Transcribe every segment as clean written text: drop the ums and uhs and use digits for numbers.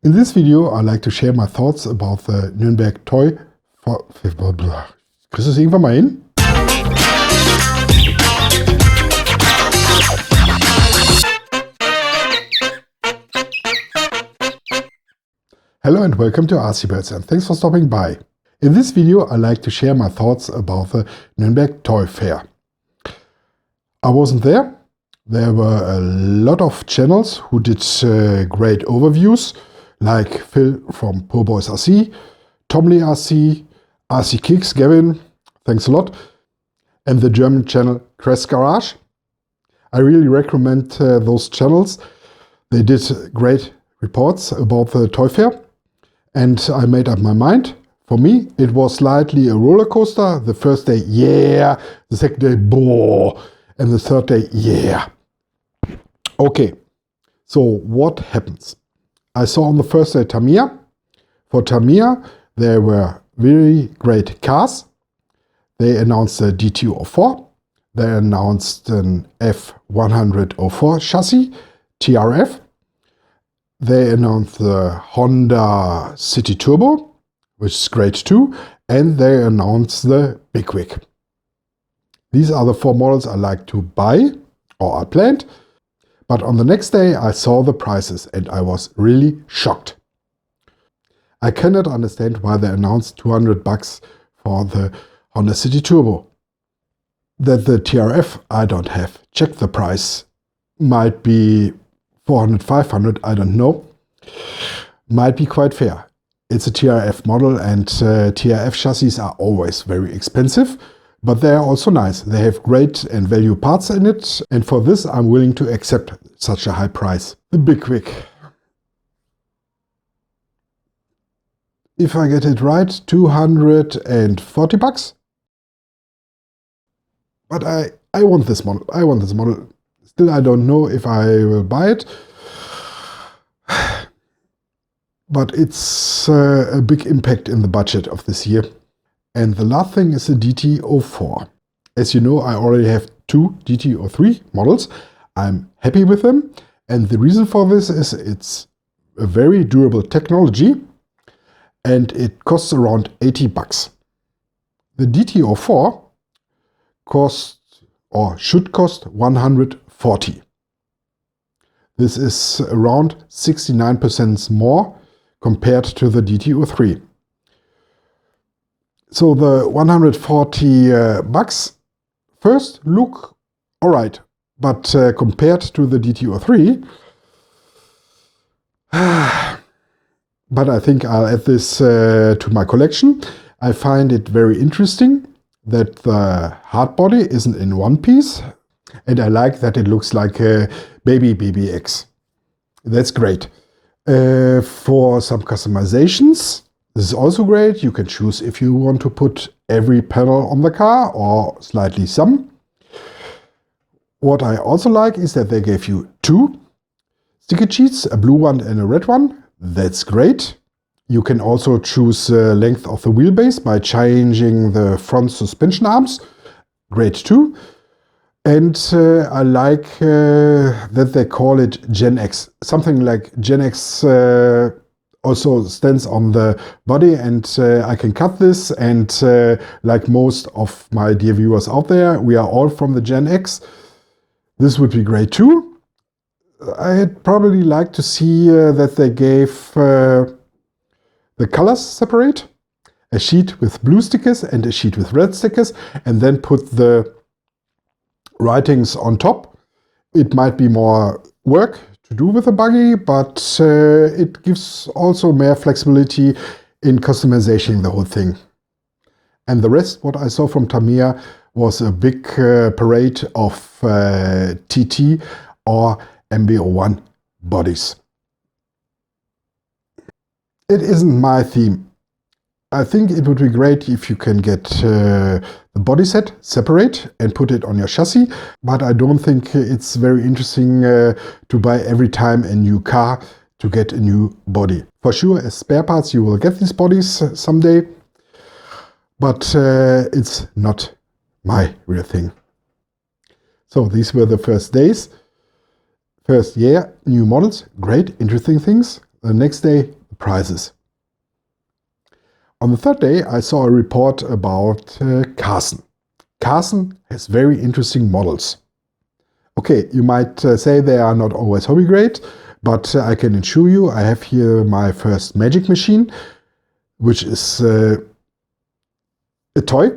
In this video, I'd like to share my thoughts about the Nuremberg Toy Fair. Kriegst du es irgendwann mal hin? Hello and welcome to RC and thanks for stopping by. In this video, I'd like to share my thoughts about the Nuremberg Toy Fair. I wasn't there. There were a lot of channels who did great overviews, like Phil from Poor Boys RC, Tomley RC, RC Kicks, Gavin, thanks a lot, and the German channel Crest Garage. I really recommend those channels. They did great reports about the toy fair, and I made up my mind. For me, it was slightly a roller coaster. The first day, yeah. The second day, boah. And the third day, yeah. Okay, so what happens? I saw on the first day Tamiya. For Tamiya, there were very great cars. They announced the DT04. They announced an F104 chassis, TRF. They announced the Honda City Turbo, which is great too. And they announced the Big Wig. These are the four models I like to buy, or I planned. But on the next day, I saw the prices and I was really shocked. I cannot understand why they announced $200 for the Honda City Turbo. That the TRF, I don't have checked the price. Might be 400, 500, I don't know. Might be quite fair. It's a TRF model and TRF chassis are always very expensive. But they are also nice. They have great and value parts in it. And for this, I'm willing to accept such a high price. The Big Wig. If I get it right, $240. But I want this model. I want this model. Still, I don't know if I will buy it. But it's a big impact in the budget of this year. And the last thing is the DT04. As you know, I already have two DT03 models. I'm happy with them. And the reason for this is it's a very durable technology and it costs around $80. The DT04 costs or should cost $140. This is around 69% more compared to the DT03. So the $140 first look all right, but compared to the DT03, but I think I'll add this to my collection. I find it very interesting that the hard body isn't in one piece, and I like that it looks like a baby BBX. That's great. For some customizations, this is also great. You can choose if you want to put every panel on the car or slightly some. What I also like is that they gave you two sticker sheets, a blue one and a red one. That's great. You can also choose the length of the wheelbase by changing the front suspension arms. Great too. And I like that they call it Gen X. Something like Gen X also stands on the body, and I can cut this, and like most of my dear viewers out there, we are all from the Gen X. This would be great too. I'd probably like to see that they gave the colors separate, a sheet with blue stickers and a sheet with red stickers, and then put the writings on top. It might be more work to do with the buggy, but it gives also more flexibility in customization the whole thing. And the rest, what I saw from Tamiya, was a big parade of TT or MB01 bodies. It isn't my theme. I think it would be great if you can get the body set separate and put it on your chassis, but I don't think it's very interesting to buy every time a new car to get a new body. For sure, as spare parts you will get these bodies someday, but it's not my real thing. So these were the first days. First year, new models, great, interesting things. The next day, the prices. On the third day, I saw a report about Carson. Carson has very interesting models. Okay, you might say they are not always hobby grade, but I can assure you I have here my first magic machine, which is a toy.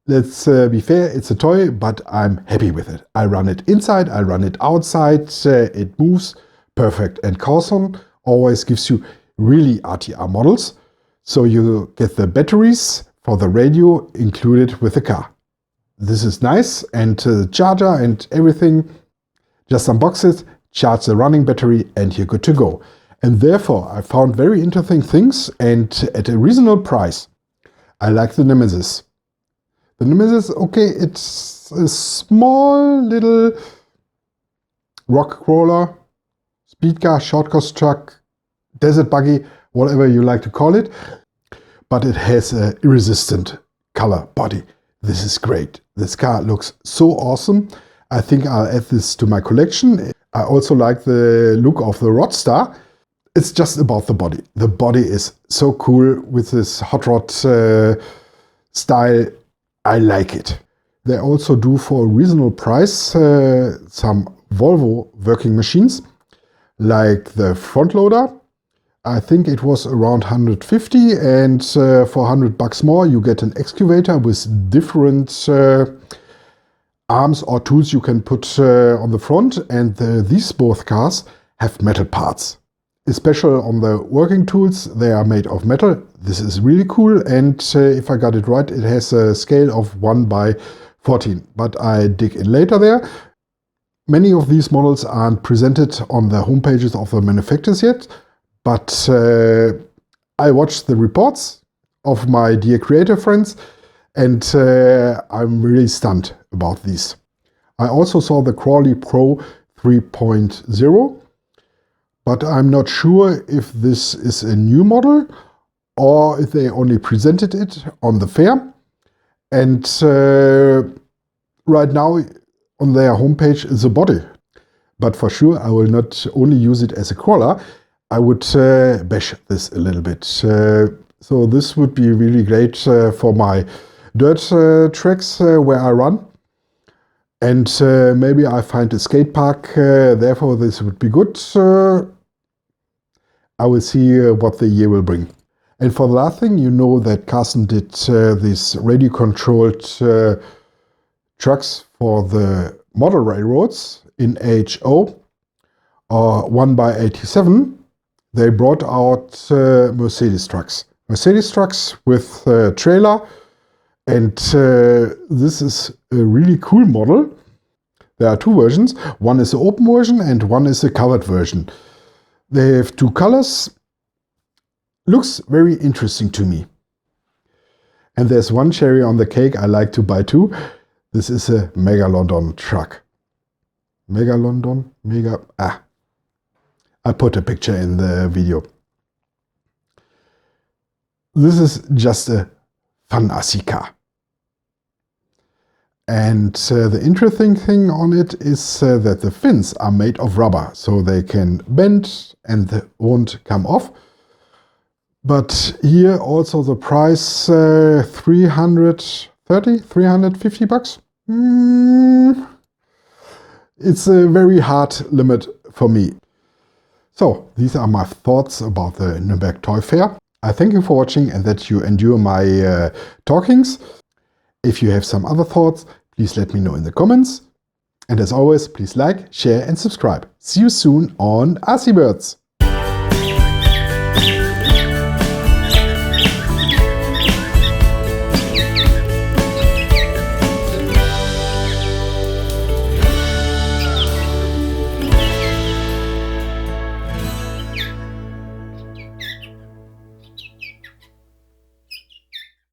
Let's be fair, it's a toy, but I'm happy with it. I run it inside, I run it outside, it moves perfect. And Carson always gives you really RTR models, so you get the batteries for the radio included with the car. This is nice, and the charger and everything, just unbox it, charge the running battery, and you're good to go. And therefore, I found very interesting things, and at a reasonable price. I like the Nemesis. The Nemesis, okay, it's a small little rock crawler, speed car, short course truck, desert buggy, whatever you like to call it, but it has a resistant color body. This is great. This car looks so awesome. I think I'll add this to my collection. I also like the look of the Rodstar. It's just about the body. The body is so cool with this hot rod style. I like it. They also do for a reasonable price some Volvo working machines, like the front loader. I think it was around 150, and for $100 more you get an excavator with different arms or tools you can put on the front, and these both cars have metal parts. Especially on the working tools, they are made of metal. This is really cool, and if I got it right, it has a scale of 1/14, but I dig in later there. Many of these models aren't presented on the homepages of the manufacturers yet, but I watched the reports of my dear creator friends, and I'm really stunned about these. I also saw the Crawley Pro 3.0, but I'm not sure if this is a new model or if they only presented it on the fair. And right now on their homepage is a body. But for sure I will not only use it as a crawler, I would bash this a little bit. So this would be really great for my dirt tracks where I run. And maybe I find a skate park, therefore this would be good. I will see what the year will bring. And for the last thing, you know that Carson did these radio-controlled trucks for the model railroads in HO, or 1x87. They brought out Mercedes trucks. Mercedes trucks with trailer, and this is a really cool model. There are two versions. One is the open version and one is the covered version. They have two colors. Looks very interesting to me. And there's one cherry on the cake I like to buy too. This is a Megalodon truck. Megalodon? I put a picture in the video. This is just a fun assy car. And the interesting thing on it is that the fins are made of rubber, so they can bend and they won't come off. But here also the price $350. It's a very hard limit for me. So these are my thoughts about the Nuremberg Toy Fair. I thank you for watching and that you endure my talkings. If you have some other thoughts, please let me know in the comments. And as always, please like, share and subscribe. See you soon on RC Birds.